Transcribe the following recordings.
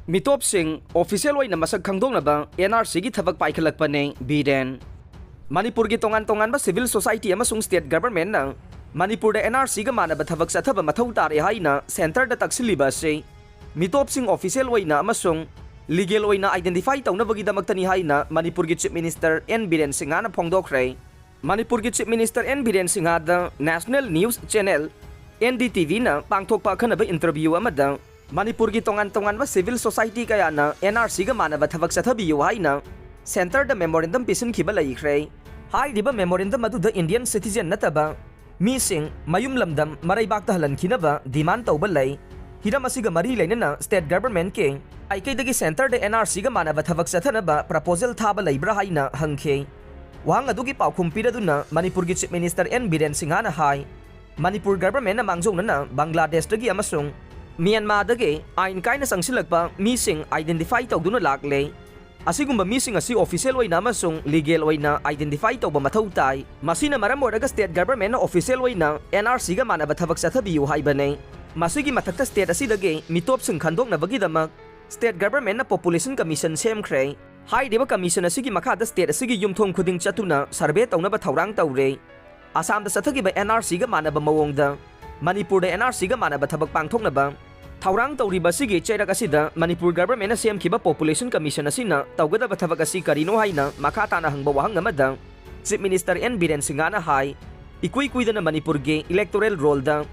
Mitop Singh, official way na masag kangdong na ba, NRC gi tabag paikalagpa ni Biden. Manipur gi tongan-tongan ba civil society amasung state government na Manipur da NRC ga mana ba tabag sa taba mathaw tari hay na center da tagsiliba si Mitop Singh official way na amasung legal way na identify taw na bagi damag tani hay na Manipur gi Chief Minister N. Biren Singh na pongdokray. Manipur gi Chief Minister N. Biren Singh da National News Channel NDTV na pangthok pa kana ba interview amada Manipur gi tongan-tongan ba civil society kaya na NRC ga mana ba thabag sa thabiyo hay na center da memorandum pisin khiba laikray. Hay di ba memorandum adu da Indian citizen nataba mising mayum lamdam maraybak tahalan kinaba demand taw balay hiram asiga mari laina na state government ke ay kay dagi center da NRC ga mana ba thabag sa thanaba proposal thaba laibra hay na hangke wang adu gi paukumpira du na Manipur gi Chief Minister N. Biren Singh na hay Manipur government na mangjong na Bangladesh dagi amasung Myanmar dagi ain kay na sangsilagpa missing identify taw duna lakle asigumba missing asi official way na amasung legal way na identify taw ba mathaw tay masina maramor daga state government na official way na NRC ga mana ba thabag sa thabiyo hay banay masigi matakta state asi dagi Mitop Singh khandok na bagi damak state government na population commission semkray hay diba commission asigi makada state asigi yumthong khuding chatuna survey taw na ba thawrang tawre Assam da sathagi ba NRC ga mana ba mawong da Manipur da NRC ga mana ba thabag pangthok na ba Thaurang tawriba sige chairak asida Manipur government na semkiba population commission asina tawgada ba thabag asi karino hay na makata na hangba wahang amada Chief Minister N. Biren Singh na hay ikuy-kuy da na Manipur ge electoral roll da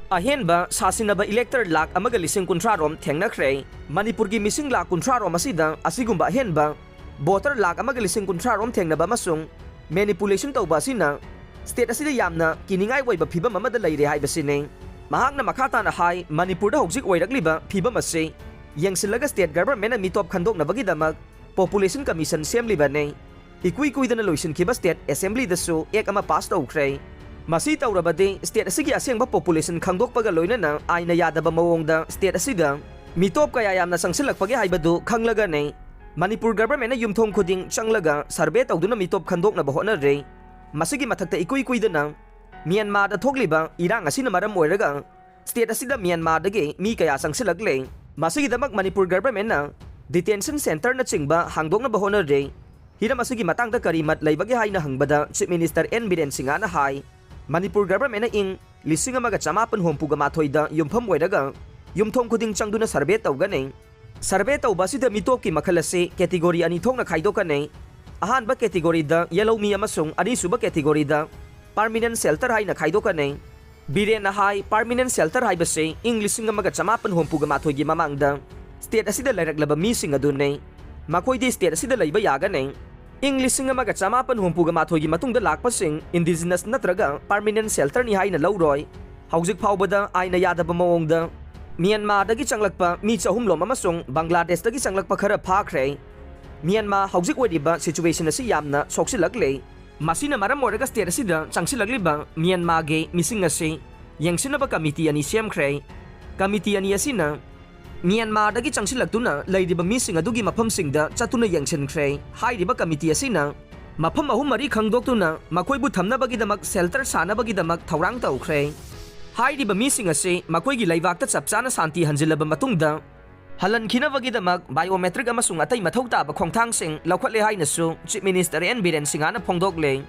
ahen ba sasina ba elector lak amaga lising kuntrarom thengna kray Manipur ge missing lak kuntrarom asida asigumba ahen ba voter lak amaga lising kuntrarom thengna ba masung manipulation tawba asina state asida yamna kiningay way ba phibam amada laire hay basine mahakna makata na hay Manipur da hogsik oirakliba phibam ase yangsilaga state government na mitop khandok na bagi damag population commission semliba ne ikuy-kuy da na loisin kiba state assembly da su ek ama pass tawkray masi tawrabade state asigi asengba population khandok paga loina na ay na yadaba mawong da state asida mitop kaya yamna sangsilak pagi haybadu khanglaga ne Manipur government na yumthong khuding changlaga survey tawduna mitop khandok na bahona re masigi mathakta ikuy-kuy da na Myanmar da thokliba irang asina maram oiraga state asida Myanmar dagi mi kaya sangsilagle masigi damak Manipur government na detention center na chingba hangdok na bahona re hiram asigi matang da karimat laibagi hay na hangbada Chief Minister N. Biren Singh na hay Manipur government na ing lising amaga chamapan hompuga mathoy da yumpham oiraga yumthong khuding changduna survey tawgane survey tawba sida mitop ki makhalase category ani thok na khaidokane ahanba category da yellow mi amasung ani suba category da permanent shelter hay na khaidokane Biren na hay permanent shelter hay base English nga maga chamapan hompuga mathoy gi mamangda state asida laraglaba missing adune makoy di state asida laiba yagane English nga maga chamapan hompuga mathoy gi matungda lakpasing indigenous natraga permanent shelter ni hay na lawroy hawjik phawbada ay na yadaba mawongda Myanmar dagi changlakpa mi chahumlom amasung Bangladesh dagi changlakpa khara phakray Myanmar hawjik wadiba situation asi yamna soksilakle masina maram oraga state asida changsilagliba Myanmar ge missing ase yangsina ba committee ani semkray committee ani asina Myanmar dagi changsilaktuna laidiba missing adugi mafam singda chatuna yangchenkray haidiba committee asina mafam ahum mari khangdoktuna makoibu thamna bagi damak shelter sana bagi damak thawrang tawkray haidiba missing ase makoi gi laibakta chapchana santi hanjilaba matungda halan khina bagi damak biometric amasung atai mathau ta ba khongthang sing laukhatle hai na su Chief Minister N. Biren Singh na phongdok le